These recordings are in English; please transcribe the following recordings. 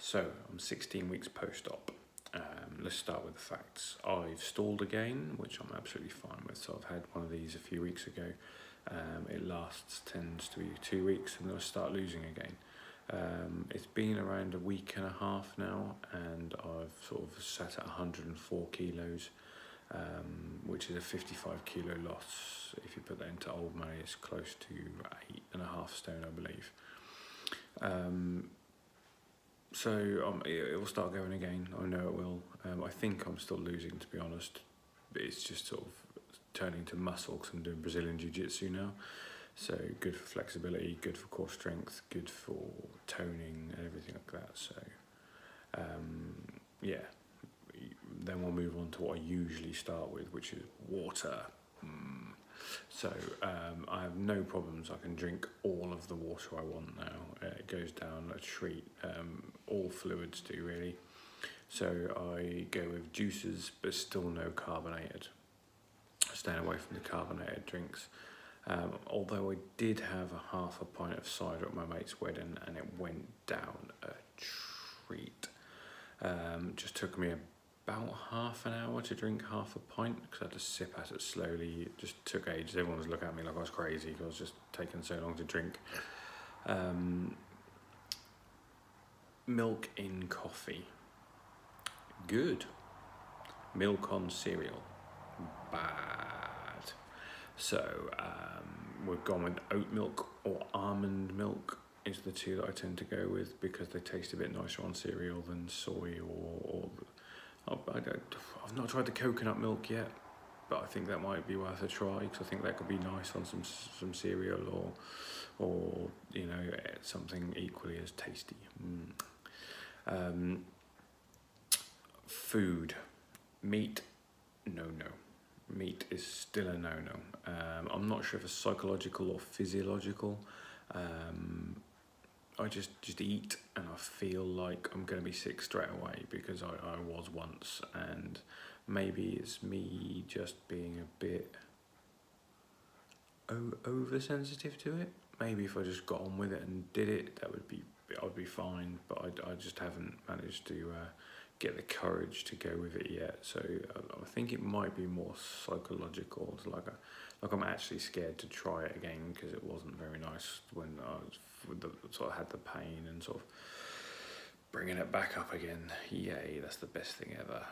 So I'm 16 weeks post-op. Let's start with the facts. I've stalled again, which I'm absolutely fine with. So I've had one of these a few weeks ago. It tends to be 2 weeks, and then I start losing again. It's been around a week and a half now, and I've sort of sat at 104 kilos, which is a 55 kilo loss. If you put that into old money, it's close to 8.5 stone, I believe. So it will start going again. I know it will. I think I'm still losing, to be honest. It's just sort of turning to muscle because I'm doing Brazilian Jiu-Jitsu now. So good for flexibility, good for core strength, good for toning and everything like that. So yeah, then we'll move on to what I usually start with, which is water. So I have no problems. I can drink all of the water I want now. It goes down a treat. All fluids do, really. So I go with juices, but still no carbonated. Staying away from the carbonated drinks. Although I did have a half a pint of cider at my mate's wedding, and it went down a treat. Just took me about half an hour to drink half a pint because I had to sip at it slowly. It just took ages. Everyone was looking at me like I was crazy because I was just taking so long to drink. Milk in coffee. Good. Milk on cereal. Bad. So we've gone with oat milk or almond milk is the two that I tend to go with because they taste a bit nicer on cereal than soy or I've not tried the coconut milk yet, but I think that might be worth a try because I think that could be nice on some cereal or you know, something equally as tasty. Food. Meat, no. Meat is still a no-no. I'm not sure if it's psychological or physiological. I just eat and I feel like I'm going to be sick straight away because I was once, and maybe it's me just being a bit oversensitive to it. Maybe if I just got on with it and did it, I'd be fine, but I just haven't managed to get the courage to go with it yet. So I think it might be more psychological. It's like I'm actually scared to try it again because it wasn't very nice when I sort of had the pain, and sort of bringing it back up again. Yay, that's the best thing ever.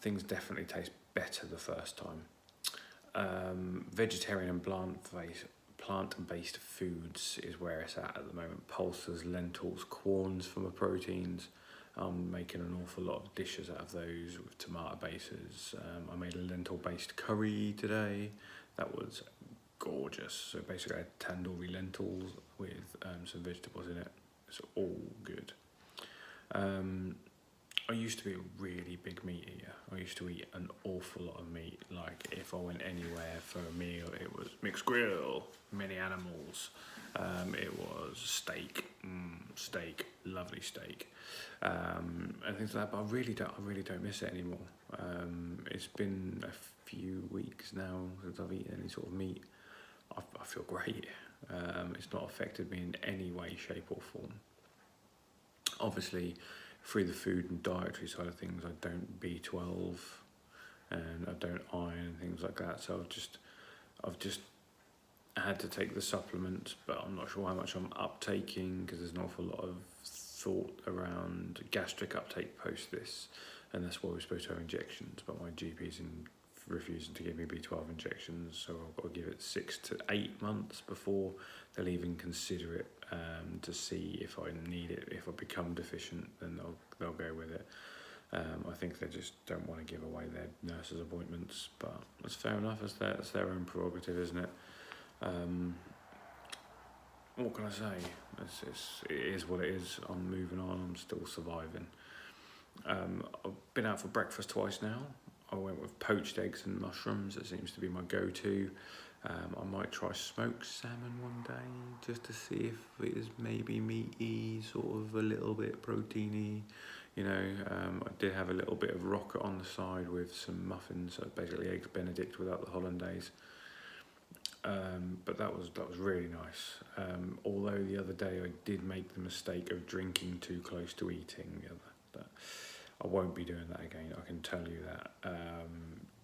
Things definitely taste better the first time. Vegetarian and plant-based foods is where it's at the moment. Pulses, lentils, corns for my proteins. I'm making an awful lot of dishes out of those with tomato bases. I made a lentil-based curry today. That was gorgeous. So basically I had tandoori lentils with some vegetables in it. It's all good. I used to be a really big meat eater. I used to eat an awful lot of meat. Like if I went anywhere for a meal, it was mixed grill, many animals. It was steak, lovely steak, and things like that. But I really don't miss it anymore. It's been a few weeks now since I've eaten any sort of meat. I feel great. It's not affected me in any way, shape or form. Obviously, through the food and dietary side of things, I don't B12 and I don't iron and things like that. So I've just had to take the supplements, but I'm not sure how much I'm uptaking because there's an awful lot of thought around gastric uptake post this, and that's why we're supposed to have injections, but my GP's refusing to give me B12 injections, so I've got to give it 6 to 8 months before they'll even consider it, to see if I need it. If I become deficient, then they'll go with it. I think they just don't want to give away their nurses' appointments, but that's fair enough. It's their own prerogative, isn't it? What can I say? It is what it is. I'm moving on. I'm still surviving. I've been out for breakfast twice now. I went with poached eggs and mushrooms. It seems to be my go-to. I might try smoked salmon one day just to see if it is maybe meaty, sort of a little bit proteiny. You know, I did have a little bit of rocket on the side with some muffins, so basically eggs Benedict without the hollandaise. But that was really nice. Although the other day I did make the mistake of drinking too close to eating. That I won't be doing that again. I can tell you that.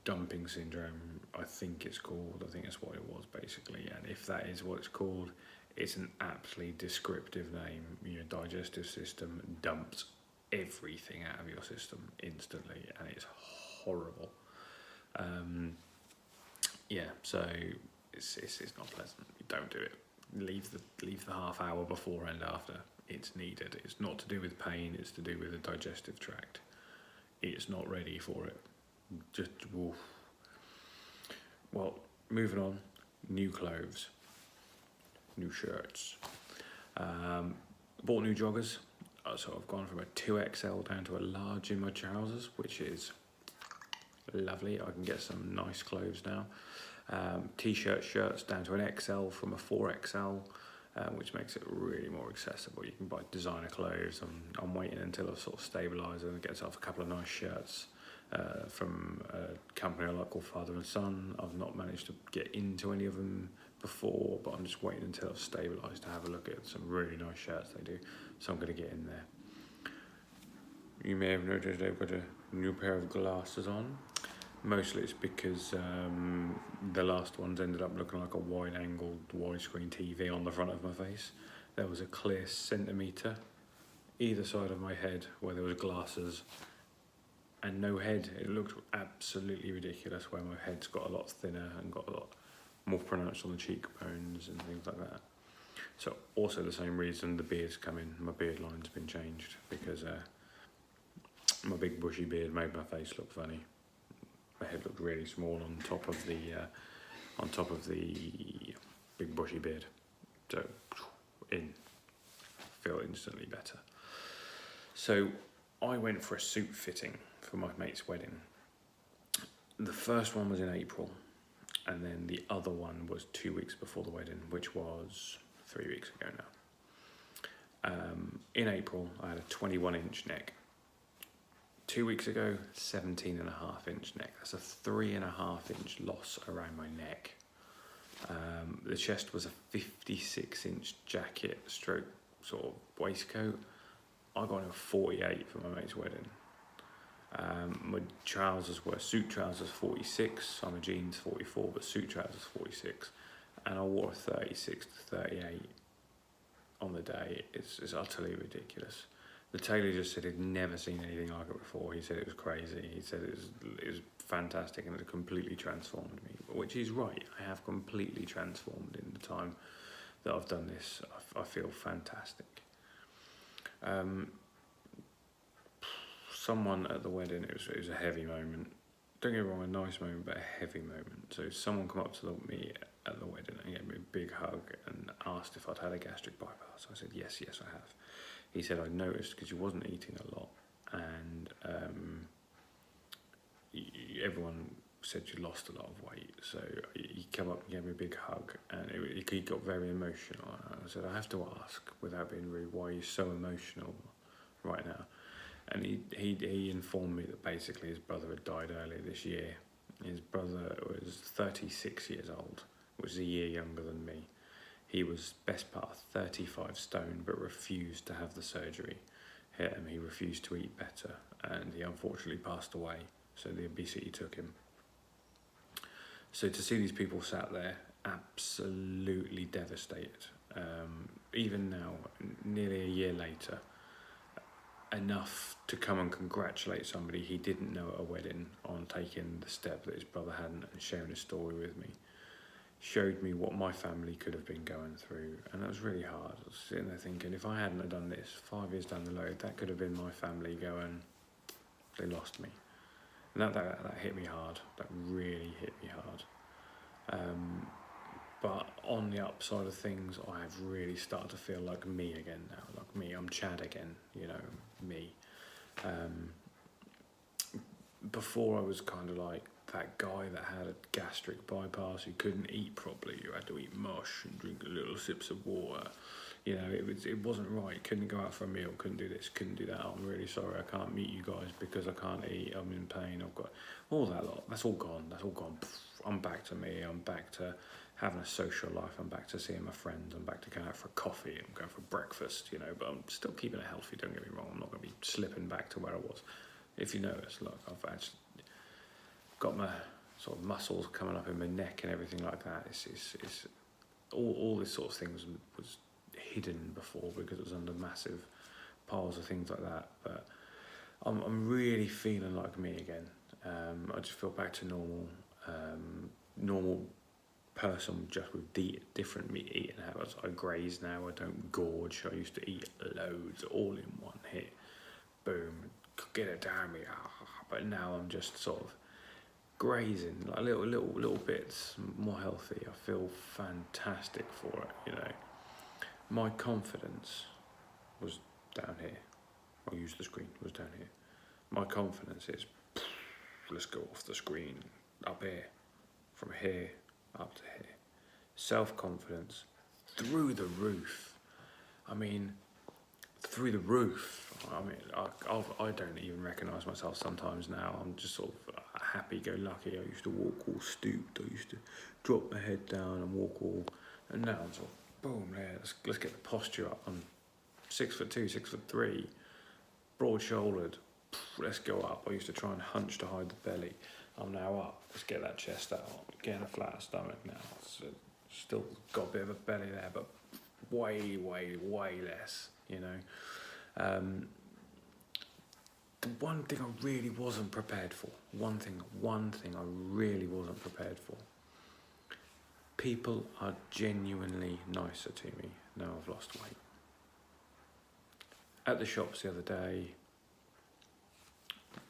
Dumping syndrome, I think it's called. I think that's what it was basically. And if that is what it's called, it's an absolutely descriptive name. Your digestive system dumps everything out of your system instantly, and it's horrible. So it's not pleasant. Don't do it. Leave the half hour before and after. It's needed. It's not to do with pain. It's to do with the digestive tract. It's not ready for it. Just woof. Well, moving on. New clothes, new shirts. Bought new joggers. So I've gone from a 2XL down to a large in my trousers, which is lovely. I can get some nice clothes now. T-shirt, shirts down to an XL from a 4XL, which makes it really more accessible. You can buy designer clothes. I'm waiting until I've sort of stabilised and get myself a couple of nice shirts from a company I like called Father and Son. I've not managed to get into any of them before, but I'm just waiting until I've stabilised to have a look at some really nice shirts they do. So I'm going to get in there. You may have noticed they've got a new pair of glasses on. Mostly it's because the last ones ended up looking like a wide-angled widescreen TV on the front of my face. There was a clear centimetre either side of my head where there was glasses and no head. It looked absolutely ridiculous where my head's got a lot thinner and got a lot more pronounced on the cheekbones and things like that. So also the same reason the beard's come in. My beard line's been changed because my big bushy beard made my face look funny. My head looked really small on top of the big bushy beard. So feel instantly better. So I went for a suit fitting for my mate's wedding. The first one was in April, and then the other one was 2 weeks before the wedding, which was 3 weeks ago now. In April, I had a 21-inch neck. 2 weeks ago, 17.5-inch neck. That's a 3.5-inch loss around my neck. The chest was a 56-inch jacket stroke sort of waistcoat. I got a 48 for my mate's wedding. My trousers were suit trousers 46, summer jeans 44, but suit trousers 46. And I wore a 36 to 38 on the day. It's utterly ridiculous. The tailor just said he'd never seen anything like it before. He said it was crazy. He said it was fantastic and it completely transformed me. Which he's right. I have completely transformed in the time that I've done this. I feel fantastic. Someone at the wedding, it was a heavy moment. Don't get me wrong, a nice moment, but a heavy moment. So someone come up to me at the wedding and gave me a big hug and asked if I'd had a gastric bypass. I said, yes, I have. He said, I noticed because you wasn't eating a lot and everyone said you lost a lot of weight. So he came up and gave me a big hug and he got very emotional. And I said, I have to ask, without being rude, why are you so emotional right now? And he informed me that basically his brother had died earlier this year. His brother was 36 years old, which is a year younger than me. He was best part of 35 stone, but refused to have the surgery. He refused to eat better, and he unfortunately passed away. So the obesity took him. So to see these people sat there, absolutely devastated. Even now, nearly a year later, enough to come and congratulate somebody he didn't know at a wedding on taking the step that his brother hadn't and sharing his story with me. Showed me what my family could have been going through, and that was really hard. I was sitting there thinking, if I hadn't have done this 5 years down the road, that could have been my family going, they lost me. And that hit me hard. That really hit me hard. But on the upside of things, I have really started to feel like me again now. Like me, I'm Chad again, me. Before I was kind of like that guy that had a gastric bypass who couldn't eat properly. You had to eat mush and drink little sips of water. It wasn't right. Couldn't go out for a meal, couldn't do this, couldn't do that. I'm really sorry, I can't meet you guys because I can't eat, I'm in pain, I've got all that lot. That's all gone. I'm back to me. I'm back to having a social life. I'm back to seeing my friends. I'm back to going out for coffee. I'm going for breakfast, you know, but I'm still keeping it healthy, don't get me wrong. I'm not going to be slipping back to where I was. If you notice, look, I've actually got my sort of muscles coming up in my neck and everything like that. It's all this sort of things was hidden before because it was under massive piles of things like that. But I'm really feeling like me again. I just feel back to normal person, just with different meat eating habits. I graze now. I don't gorge. I used to eat loads, all in one hit. Boom, get it down me. But now I'm just sort of grazing, like little bits, more healthy. I feel fantastic for it, you know. My confidence was down here. I'll use the screen, was down here. My confidence is, let's go off the screen, up here, from here up to here. Self-confidence through the roof. I mean, through the roof. I mean, I don't even recognise myself sometimes now. I'm just sort of happy-go-lucky. I used to walk all stooped. I used to drop my head down and walk all, and now I'm sort of boom. Yeah, let's get the posture up. I'm 6'2", 6'3", broad-shouldered. Let's go up. I used to try and hunch to hide the belly. I'm now up. Let's get that chest out. Getting a flat stomach now. Still got a bit of a belly there, but way less, you know. The one thing I really wasn't prepared for, one thing I really wasn't prepared for. People are genuinely nicer to me now I've lost weight. At the shops the other day,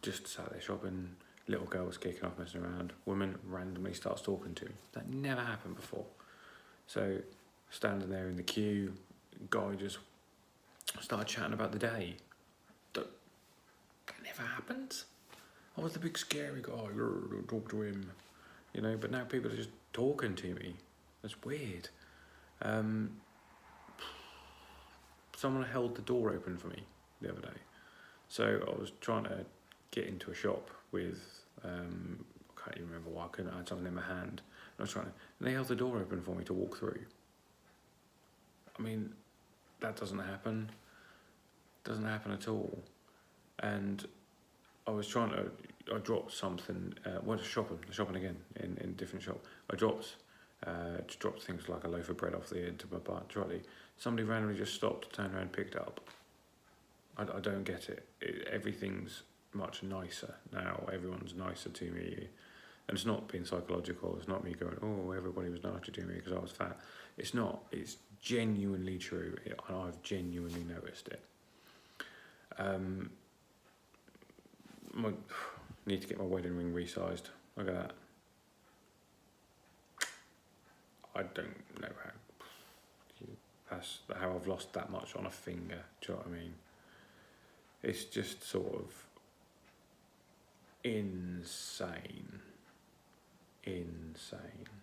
just sat there shopping, little girl was kicking off, messing around, woman randomly starts talking to me. That never happened before. So, standing there in the queue, guy just started chatting about the day. That never happened. I was the big scary guy, don't talk to him, you know, but now people are just talking to me. That's weird. Someone held the door open for me the other day. So I was trying to get into a shop with, I can't even remember why, I had something in my hand. And they held the door open for me to walk through. I mean, that doesn't happen. Doesn't happen at all. And I dropped something, went shopping again in a different shop. I dropped things like a loaf of bread off the end of my trolley. Somebody randomly just stopped, turned around, picked it up. I don't get it. Everything's much nicer now. Everyone's nicer to me. And it's not being psychological. It's not me going, oh, everybody was nicer to me because I was fat. It's not. It's genuinely true. And I've genuinely noticed it. Need to get my wedding ring resized. Look at that. I don't know how I've lost that much on a finger. Do you know what I mean? It's just sort of insane.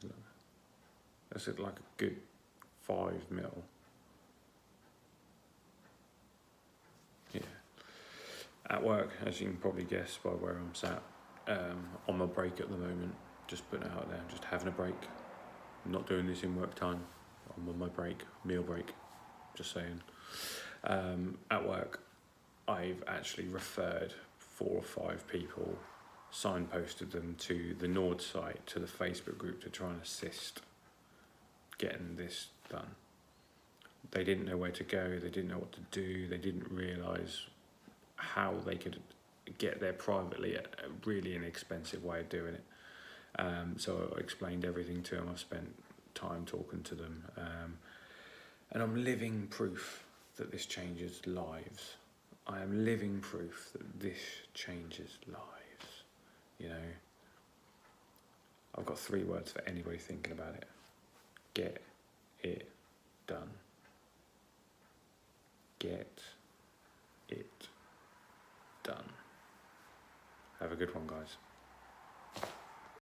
Look. That's like a good 5 mil. Yeah. At work, as you can probably guess by where I'm sat, on my break at the moment, just putting it out there, just having a break. I'm not doing this in work time. I'm on my break, meal break, just saying. At work, I've actually referred 4 or 5 people, signposted them to the Nord site, to the Facebook group to try and assist getting this done. They didn't know where to go, they didn't know what to do, they didn't realise how they could get there privately, a really inexpensive way of doing it. So I explained everything to them. I've spent time talking to them, and I'm living proof that this changes lives. I am living proof that this changes lives, you know. I've got 3 words for anybody thinking about it. Get it done. Get